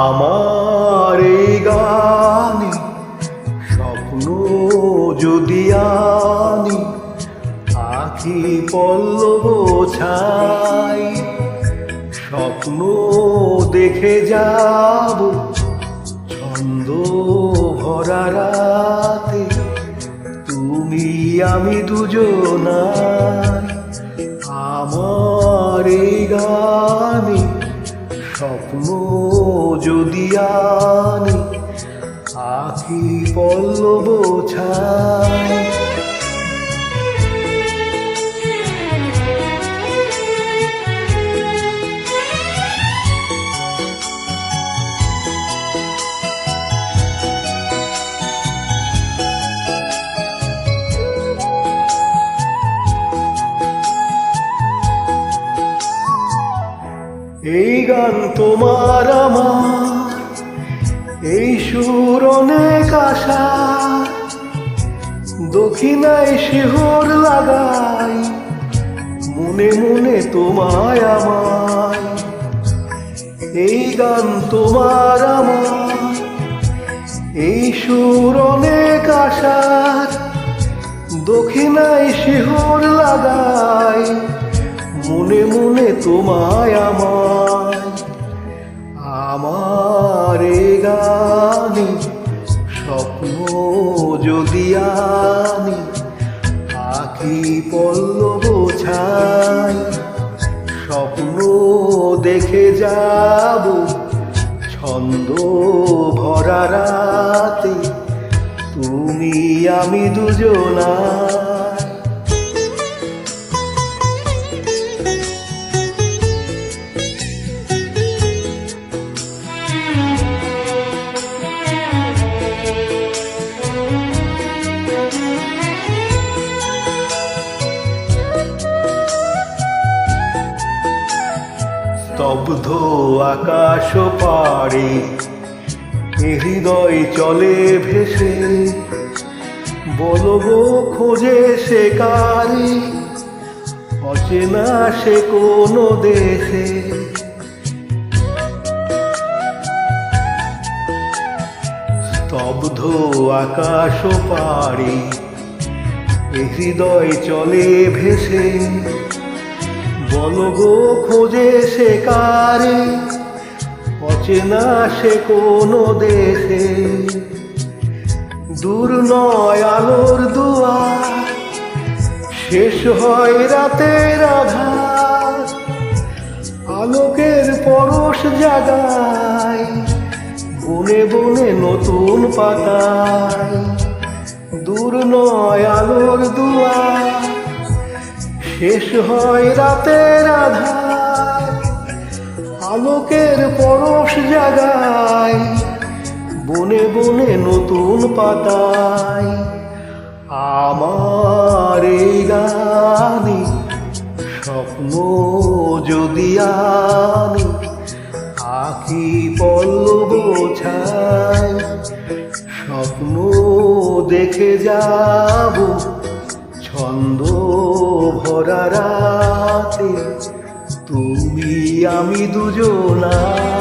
আমার এই গানে স্বপ্ন যদি আনি, আখি পল্লব ছাই, স্বপ্ন দেখে যাব ছন্দ ভরা রাতে, তুমি আমি দুজনাই। আমার এই গানে স্বপ্ন যদি আনি, আখি পল্লব ছাই। এই গান তোমার আমার, এই সুর অনেক আশা, দক্ষিণায় শিহর লাগাই, মনে মনে তোমায় আমায়। এই গান তোমার আমার, এই সুর অনেক আশার, দক্ষিণায় শিহর লাগাই, মনে মনে তোমায় আমায়। আমার এই গানে স্বপ্ন যদি আনি, আখি পল্লব ছাই, স্বপ্ন দেখে যাব ছন্দ ভরা রাতে, তুমি আমি দুজনাই। স্তব্ধ আকাশ পাড়ে হৃদয় চলে ভেসে, বলবো খোঁজে সে কারে, অচেনা সে কোন দেশে। স্তব্ধ আকাশ পাড়ে হৃদয় চলে ভেসে, বলগো খোঁজে সে কারে, অচেনা সে কোন দেশে। দূর নয় আলোর দুয়ার, শেষ হয় রাতের আধার, আলোকের পরশ জাগায় বনে বনে নতুন পাতায়। দূর নয় আলোর দুয়ার, শেষ হয় রাতের আধার, আলোকের পরশ জাগায় বনে বনে নতুন পাতায়। আমার এই গানে স্বপ্ন যদি আনি, আখি পল্লব ছাই, স্বপ্ন দেখে যাব ছন্দ ভরা রাতে, তুমি আমি দুজনাই।